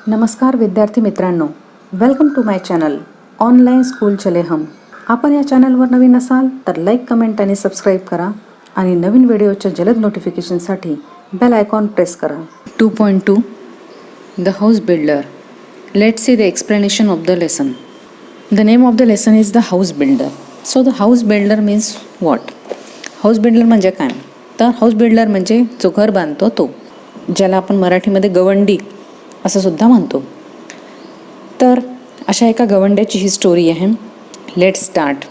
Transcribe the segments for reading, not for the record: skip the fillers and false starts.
नमस्कार विद्यार्थी मित्रांनो, welcome to my channel online school चले हम. आपण या चॅनलवर नवीन असाल तर लाईक, कमेंट आणि सबस्क्राईब करा आणि नवीन व्हिडिओच्या जलद नोटिफिकेशनसाठी बेल आयकॉन प्रेस करा. 2.2 The House Builder. Let's see the explanation of the lesson. The name of the lesson is The House Builder. So the House Builder means what? House builder म्हणजे काय? तर house builder म्हणजे जो घर बांधतो तो, ज्याला आपण मराठीमध्ये गवंडी असं सुद्धा म्हणतो. तर अशा एका गवंड्याची ही स्टोरी आहे. Let start.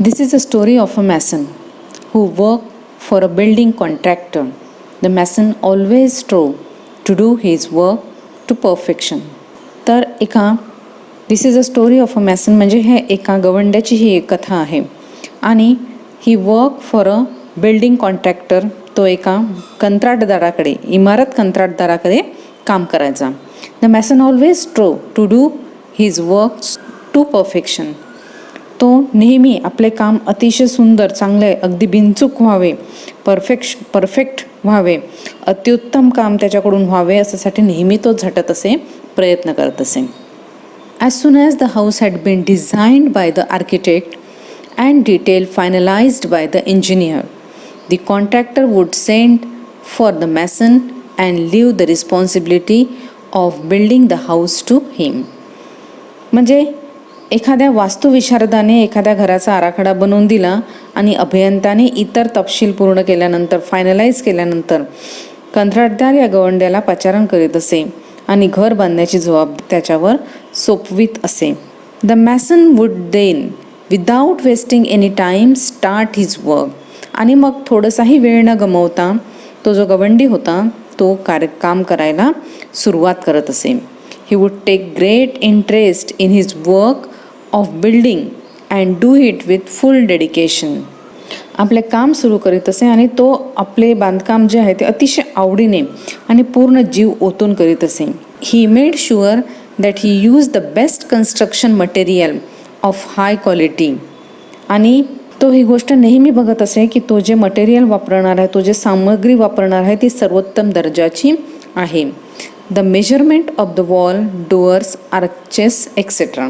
This is a story of a mason who work for a building contractor. The mason always strove to do his work to perfection. तर this is a story of a mason म्हणजे हे एका गवंड्याची ही एक कथा आहे. आणि he work for a building contractor, तो एका कंत्राटदाराकडे, इमारत कंत्राटदाराकडे काम करायचा. The mason always strove to do his work to perfection. तो नेहमी आपले काम अतिशय सुंदर, चांगले, अगदी बिनचूक व्हावे, परफेक्ट व्हावे, अत्युत्तम काम त्याच्याकडून व्हावे यासाठी नेहमी तो झटत असे, प्रयत्न करत असे. As soon as the house had been designed by the architect and detail finalized by the engineer, the contractor would send for the mason and leave the responsibility of building the house to him. म्हणजे एखाद्या वास्तुविशारदाने एखाद्या घराचा आराखडा बनवून दिला आणि अभियंत्याने इतर तपशील पूर्ण केल्यानंतर, फायनलाइज केल्यानंतर कंत्राटदार या गवंड्याला पाचारण करीत असे आणि घर बांधण्याची जबाबदारी त्याच्यावर सोपवित असे. The mason would then without wasting any time start his work. आणि मग थोडासाही वेळ न गमावता तो जो गवंडी होता तो काम करायला सुरुवात करत असे. He would take great interest in his work of building and do it with full dedication. आपले काम सुरू करीत असे आणि तो आपले बांधकाम जे आहे ते अतिशय आवडीने आणि पूर्ण जीव ओतून करीत असे. He made sure that he use the best construction material of high quality. आणि तो ही गोष्ट नेहमी बघत असे की तो जे मटेरियल वापरणार आहे, तो जे सामग्री वापरणार आहे ती सर्वोत्तम दर्जाची आहे. The measurement of the wall, doors, arches etcetera.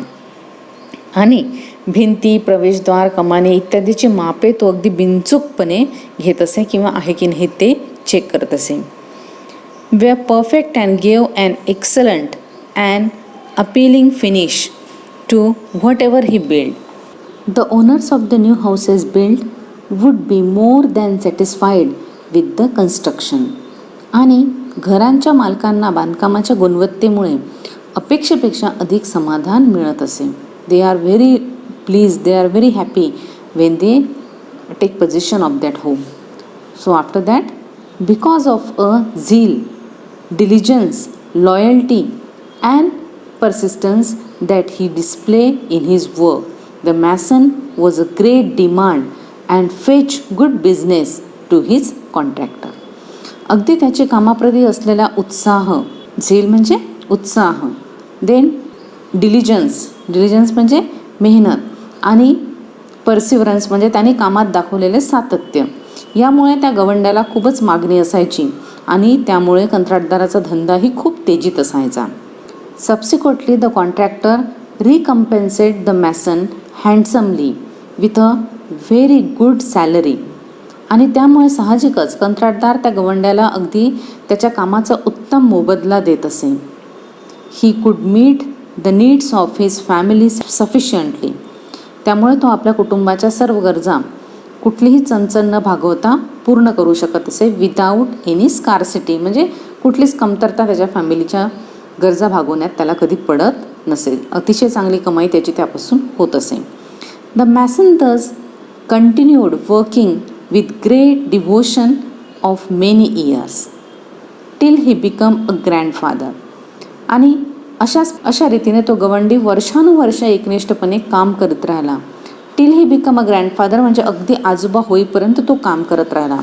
आणि भिंती, प्रवेशद्वार, कमाने इत्यादीची मापे तो अगदी बिनचूकपणे घेत असे किंवा आहे की नाही ते चेक करत असे. Were perfect and give an excellent and appealing finish to whatever he build. The owners of the new houses build would be more than satisfied with the construction. आणि घरांच्या मालकांना बांधकामाच्या गुणवत्तेमुळे अपेक्षेपेक्षा अधिक समाधान मिळत असे. They are very please, they are very happy when they take position of that home. So after that, because of a zeal, diligence, loyalty, and persistence that he displayed in his work, the mason was a great demand and fetched good business to his contractor. अगदी त्याचे कामाप्रती असलेला उत्साह, झेल म्हणजे उत्साह, then diligence म्हणजे मेहनत, आणि परसिवरन्स म्हणजे त्याने कामात दाखवलेले सातत्य, यामुळे त्या गवंड्याला खूपच मागणी असायची आणि त्यामुळे कंत्राटदाराचा धंदाही खूप तेजीत असायचा. Subsequently the contractor recompensed the mason handsomely with a very good salary. आणि त्यामुळे साहजिकच कंत्राटदार त्या गवंड्याला अगदी त्याच्या कामाचा उत्तम मोबदला देत असे. He could meet the needs of his family sufficiently. त्यामुळे तो आपल्या कुटुंबाच्या सर्व गरजा कुठलीही चणचण न भागवता पूर्ण करू शकत असे. विदाऊट एनी स्कारसिटी म्हणजे कुठलीच कमतरता त्याच्या फॅमिलीच्या गरजा भागवण्यात त्याला कधी पडत नसेल. अतिशय चांगली कमाई त्याची त्यापासून होत असे. द मॅसन दस continued working with great devotion of many years till he become a grandfather. आणि अशा रीतीने तो गवंडी वर्षानुवर्ष एकनिष्ठपणे काम करत राहिला. Till he become a grandfather म्हणजे अगदी आजोबा होईपर्यंत तो काम करत राहिला.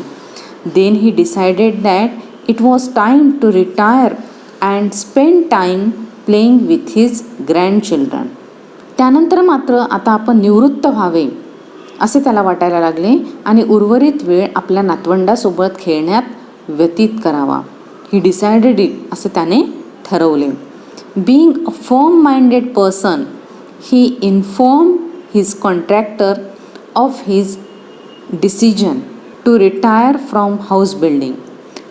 Then he decided that it was time to retire and spend time playing with his grandchildren. त्यानंतर मात्र आता आपण निवृत्त व्हावे असे त्याला वाटायला लागले आणि उर्वरित वेळ आपल्या नातवंडासोबत खेळण्यात व्यतीत करावा. ही डिसाइडेड इट असं त्याने ठरवले. Being a firm-minded person, he informed his contractor of his decision to retire from house building.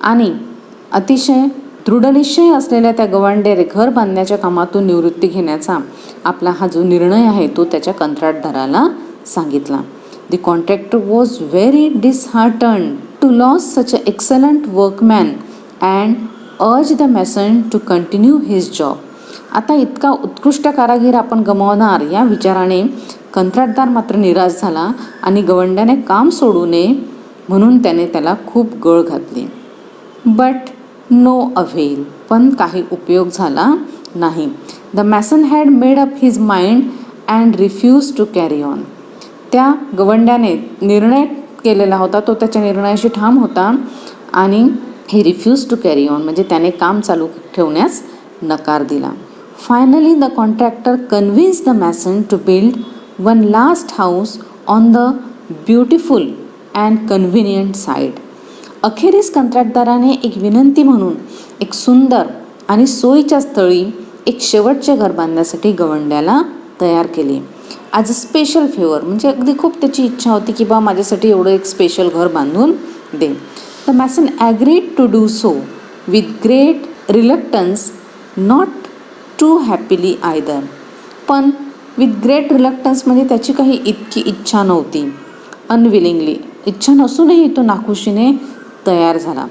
आणि अतिशय दृढनिश्चय असलेल्या त्या गवंड्याने घर बांधण्याच्या कामातून निवृत्ती घेण्याचा आपला हा जो निर्णय आहे तो त्याच्या कंत्राटदाराला सांगितला. The contractor was very disheartened to lose such an excellent workman and urged the mason to continue his job. आता इतका उत्कृष्ट कारागीर आपण गमावणार या विचाराने कंत्राटदार मात्र निराश झाला आणि गवंड्याने काम सोडू नये म्हणून त्याने त्याला खूप गळ घातली. बट नो अव्हेल, पण काही उपयोग झाला नाही. The mason had made up his mind and refuse to carry on. त्या गवंड्याने निर्णय केलेला होता, तो त्याच्या निर्णयाशी ठाम होता आणि he refuse to carry on म्हणजे त्याने काम चालू ठेवण्यास नकार दिला. Finally the contractor convince the mason to build one last house on the beautiful and convenient side. अखेरीस कंत्राटदाराने एक विनंती म्हणून एक सुंदर आणि सोयीच्या स्थळी एक शेवटचे घर बांधण्यासाठी गवंड्याला तयार केले. ॲज अ स्पेशल फेवर म्हणजे अगदी खूप त्याची इच्छा होती की बा माझ्यासाठी एवढं एक स्पेशल घर बांधून दे. The mason agreed to do so with great reluctance, not too happily either. पण विथ ग्रेट रिलक्टन्स म्हणजे त्याची काही इतकी इच्छा नव्हती. अनविलिंगली, इच्छा नसूनही तो नाखुशीने तयार झाला.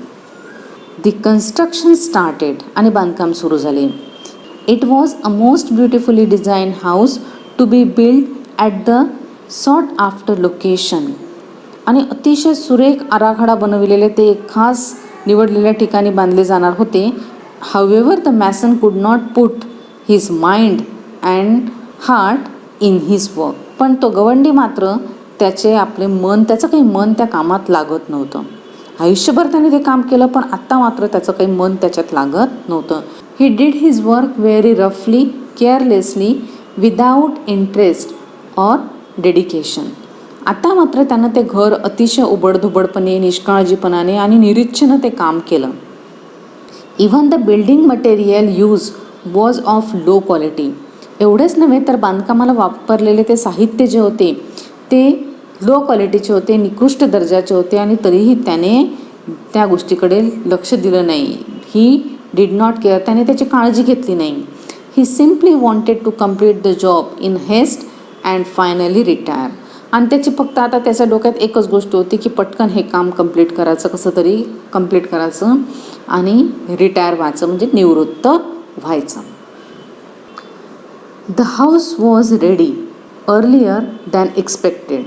द कन्स्ट्रक्शन स्टार्टेड आणि बांधकाम सुरू झाले. It was a most beautifully design house to be build at the sought after location. आणि अतिशय सुरेख आराखडा बनविलेले ते एक खास निवडलेल्या ठिकाणी बांधले जाणार होते. हाऊएव्हर द मॅसन कुड not put his mind and heart in his work. पण तो गवंडी मात्र त्याचं काही मन त्या कामात लागत नव्हतं. आयुष्यभर त्याने ते काम केलं पण आत्ता मात्र त्याचं काही मन त्याच्यात लागत नव्हतं. He did his work very रफली, carelessly, without interest or dedication. आता मात्र त्यानं ते घर अतिशय उबडधुबडपणे, निष्काळजीपणाने आणि निरीच्छेनं ते काम केलं. Even the building material use was of low quality. एवढेच नव्हे तर बांधकामाला वापरलेले ते साहित्य जे होते ते लो क्वालिटीचे होते, निकृष्ट दर्जाचे होते आणि तरीही त्याने त्या गोष्टीकडे लक्ष दिलं नाही. ही डिड नॉट केअर, त्याने त्याची काळजी घेतली नाही. He simply wanted to complete the job in haste and finally retire. आणि त्याची फक्त आता त्याच्या डोक्यात एकच गोष्ट होती की पटकन हे काम कंप्लीट करायचं, कसं तरी कंप्लीट करायचं आणि रिटायर व्हायचं म्हणजे निवृत्त व्हायचं. The house was ready earlier than expected.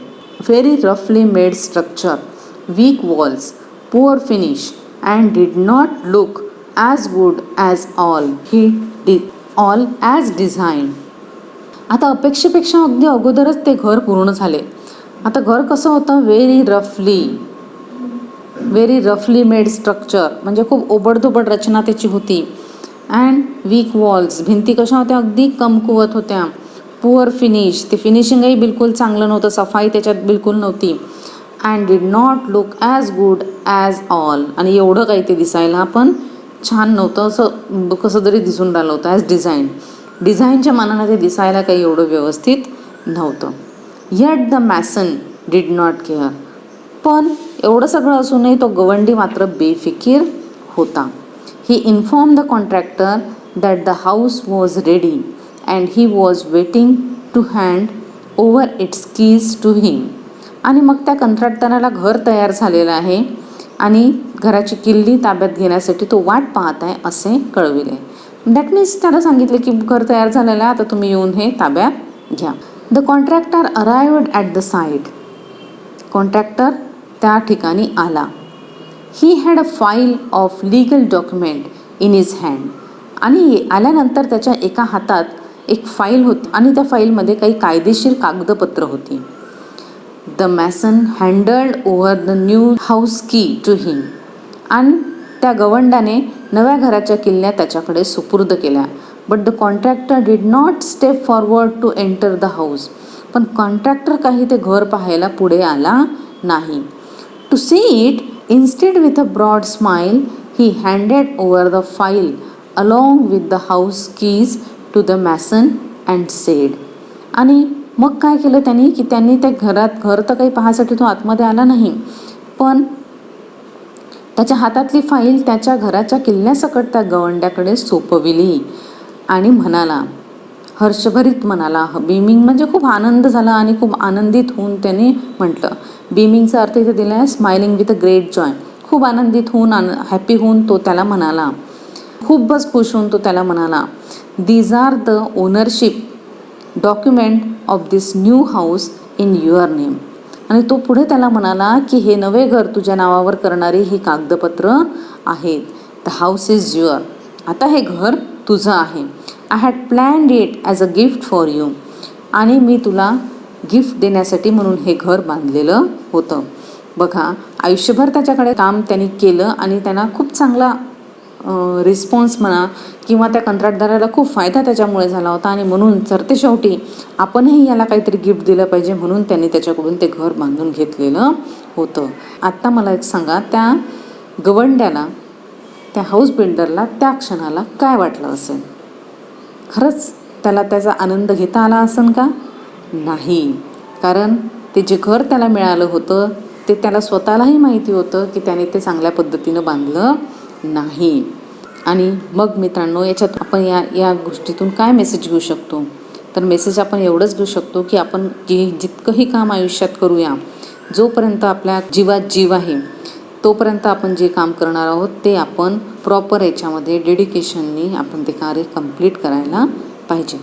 Very रफली made structure, weak walls, poor finish and did not look as good as all as design. आता अपेक्षेपेक्षा अगदी अगोदरच ते घर पूर्ण झाले. आता घर कसं होतं? व्हेरी रफली मेड स्ट्रक्चर म्हणजे खूप ओबडधोबड रचना त्याची होती. अँड वीक वॉल्स, भिंती कशा होत्या? अगदी कमकुवत होत्या. पुअर फिनिश, ते फिनिशिंगही बिलकुल चांगलं नव्हतं, सफाई त्याच्यात बिलकुल नव्हती. And did not look as good as all, आणि एवढं काही ते दिसायला पण छान नव्हतं, असं कसं तरी दिसून राहिलं होतं. ॲज डिझाईनच्या मानाने ते दिसायला काही एवढं व्यवस्थित नव्हतं. Yet the mason did not care. पण एवढं सगळं असूनही तो गवंडी मात्र बेफिकीर होता. He inform the contractor that the house was ready and he was waiting to hand over its keys to him. आणि मग त्या कंत्राटदाराला घर तयार झालेलं आहे आणि घराची किल्ली ताब्यात घेण्यासाठी तो वाट पाहत आहे असे कळविले. दॅट मीन्स त्याला सांगितले की घर तयार झालेलं आहे, आता तुम्ही येऊन हे ताब्यात घ्या. The contractor अरायव्ड at the site. Contractor त्या ठिकाणी आला. He had a file of legal document in his hand. आणि आल्यानंतर त्याच्या एका हातात एक फाईल होती आणि त्या फाईलमध्ये काही कायदेशीर कागदपत्र होती. The mason handled over the new house key to him. आणि त्या गवंडाने नव्या घराच्या किल्ल्या त्याच्याकडे सुपूर्द केल्या. But the contractor did not step forward to enter the house. पण कॉन्ट्रॅक्टर काही ते घर पाहायला पुढे आला नाही. To see it, instead with a broad smile he handed over the file along with the house keys to the mason and said. आणि मग काय केलं त्यांनी की त्यांनी त्या घर तर काही पाहायसाठी तो आतमध्ये आला नाही, पण त्याच्या हातातली फाईल त्याच्या घराच्या किल्ल्यासकट त्या गवंड्याकडे सोपविली आणि म्हणाला, हर्षभरित म्हणाला, बीमिंग म्हणजे खूप आनंद झाला आणि खूप आनंदित होऊन त्याने म्हटलं. बीमिंगचा अर्थ इथे दिला आहे smiling with a great Joy. खूप आनंदित होऊन हॅपी होऊन तो त्याला म्हणाला, खूपच खुश होऊन तो त्याला म्हणाला, these are the ownership document of this new house in your name. आणि तो पुढे त्याला म्हणाला की हे नवे घर तुझ्या नावावर करणारी ही कागदपत्र आहेत. The house is your. आता हे घर तुझं आहे. I had planned it as a gift for you. आणि मी तुला गिफ्ट देण्यासाठी म्हणून हे घर बांधलेलं होतं. बघा, आयुष्यभर त्याच्याकडे काम त्यांनी केलं आणि त्यांना खूप चांगला रिस्पॉन्स म्हणा किंवा त्या कंत्राटदाराला खूप फायदा त्याच्यामुळे झाला होता. आणि म्हणून सरते शेवटी आपणही याला काहीतरी गिफ्ट दिलं पाहिजे म्हणून त्यांनी त्याच्याकडून ते घर बांधून घेतलेलं होतं. आत्ता मला एक सांगा, त्या गवंड्याला, त्या हाऊस बिल्डरला त्या क्षणाला काय वाटलं असेल? खरंच त्याला त्याचा आनंद घेता आला असेल का? नाही. कारण ते जे घर त्याला मिळालं होतं ते त्याला स्वतःलाही माहिती होतं की त्याने ते चांगल्या पद्धतीनं बांधलं नाही. आणि मग मित्रांनो, याच्यात आपण या गोष्टीतून काय मेसेज घेऊ शकतो? तर मेसेज आपण एवढंच घेऊ शकतो की आपण जितकंही काम आयुष्यात करूया, जोपर्यंत आपल्या जीवात जीव आहे तोपर्यंत आपण जे काम करणार आहोत ते आपण प्रॉपर याच्यामध्ये डेडिकेशननी आपण ते कार्य कंप्लीट करायला पाहिजे.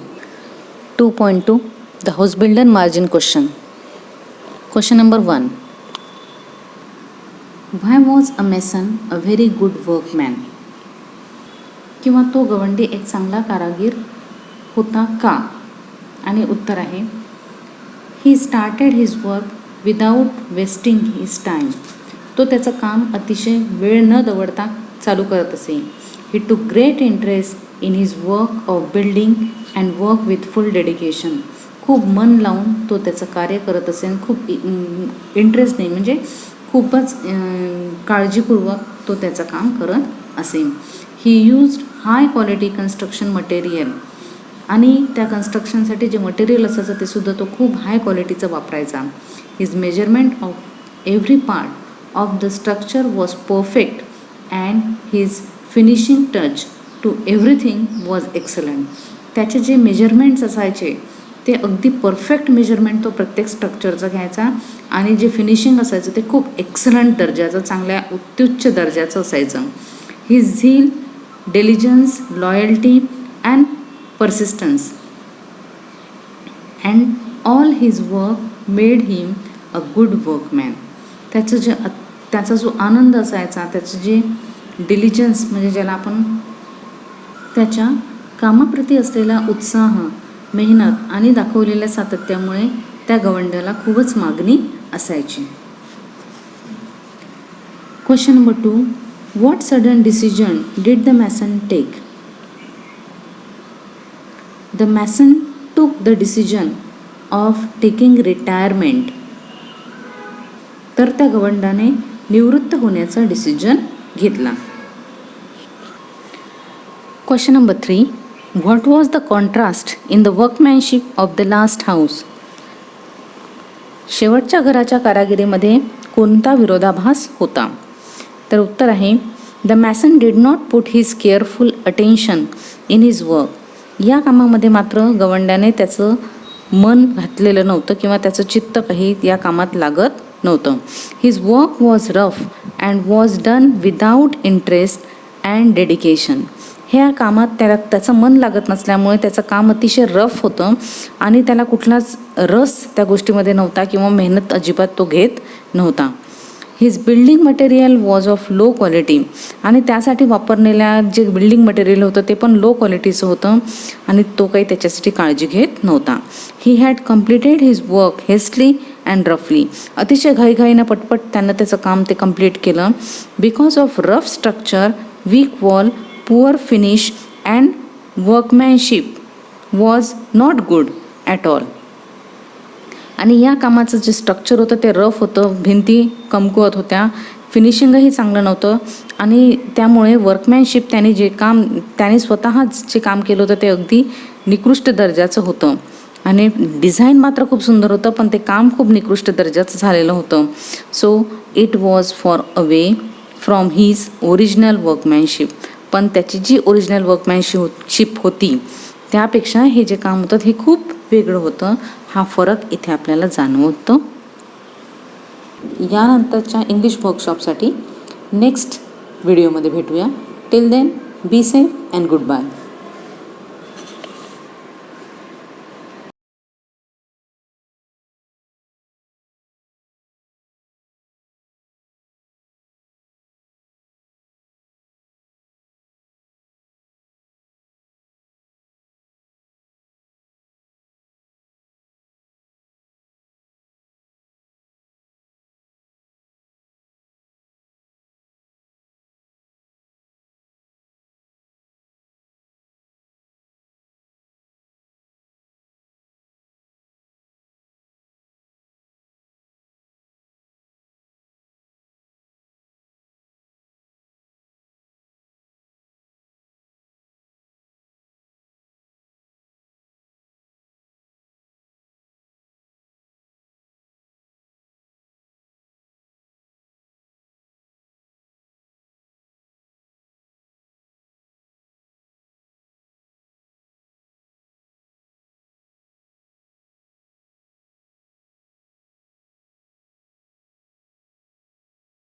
2.2 the house builder margin question. Question number 1. Why was a mason a very good workman? किंवा तो गवंडी एक चांगला कारागीर होता का? आणि उत्तर आहे, he started his work without wasting his time. तो त्याचं काम अतिशय वेळ न दवडता चालू करत असे. ही टूक great interest in his work of building and work with full dedication. खूप मन लावून तो त्याचं कार्य करत असे आणि खूप इंटरेस्ट नाही म्हणजे खूपच काळजीपूर्वक तो त्याचं काम करत असे. ही used high quality construction material. आणि त्या कन्स्ट्रक्शनसाठी जे मटेरियल असायचं ते सुद्धा तो खूप हाय क्वालिटीचं वापरायचा. His measurement of every part of the structure was perfect and his finishing touch to everything was excellent. त्याचे जे मेजरमेंट्स असायचे ते अगदी परफेक्ट मेजरमेंट तो प्रत्येक स्ट्रक्चरचं घ्यायचा आणि जे फिनिशिंग असायचं ते खूप एक्सलंट दर्जाचं, चांगल्या उत्तुच्च दर्जाचं असायचं. हिज झील, diligence, loyalty and persistence and all his work made him a good workman. त्याचा जो आनंद असायचा, त्याचं जे डिलिजन्स म्हणजे ज्याला आपण त्याच्या कामाप्रती असलेला उत्साह, मेहनत आणि दाखवलेल्या सातत्यामुळे त्या गवंड्याला खूपच मागणी असायची. Question number 2. What sudden decision did the mason take? The mason took the decision of taking retirement. तर त्या गवंडाने निवृत्त होण्याचा डिसिजन घेतला. Question number 3. What was the contrast in the workmanship of the last house? शेवटच्या घराच्या कारागिरीमध्ये कोणता विरोधाभास होता? तर उत्तर आहे, the mason did not put his careful attention in his work. या कामामध्ये मात्र गवंड्याने त्याचं मन घातलेलं नव्हतं किंवा त्याचं चित्त काही या कामात लागत नव्हतं. His work was rough and was done without interest and dedication. ह्या कामात त्याचं मन लागत नसल्यामुळे त्याचं काम अतिशय रफ होतं आणि त्याला कुठलाच रस त्या गोष्टीमध्ये नव्हता किंवा मेहनत अजिबात तो घेत नव्हता. His building material was of low quality. आणि त्यासाठी वापरलेल्या जे बिल्डिंग मटेरियल होतं ते पण लो क्वालिटीचं होतं आणि तो काही त्याच्यासाठी काळजी घेत नव्हता. He had completed his work hastily and रफली. अतिशय घाईघाईनं पटपट त्यानं त्याचं काम ते कम्प्लीट केलं. Because of rough structure, weak wall, poor finish and workmanship was not good at all. आणि या कामाचं जे स्ट्रक्चर होतं ते रफ होतं, भिंती कमकुवत होत्या, फिनिशिंगही चांगलं नव्हतं आणि त्यामुळे वर्कमॅनशिप त्याने स्वतःच जे काम केलं होतं ते अगदी निकृष्ट दर्जाचं होतं आणि डिझाईन मात्र खूप सुंदर होतं, पण ते काम खूप निकृष्ट दर्जाचं झालेलं होतं. So it was far away from his original workmanship. पण त्याची जी ओरिजिनल वर्कमॅनशिप होती त्यापेक्षा हे जे काम होतं हे खूप वेगळं होतं. हा फरक इथे आपल्याला जाणवतो. यानंतरच्या इंग्लिश वर्कशॉपसाठी नेक्स्ट व्हिडिओमध्ये भेटूया. Till then be safe and good bye.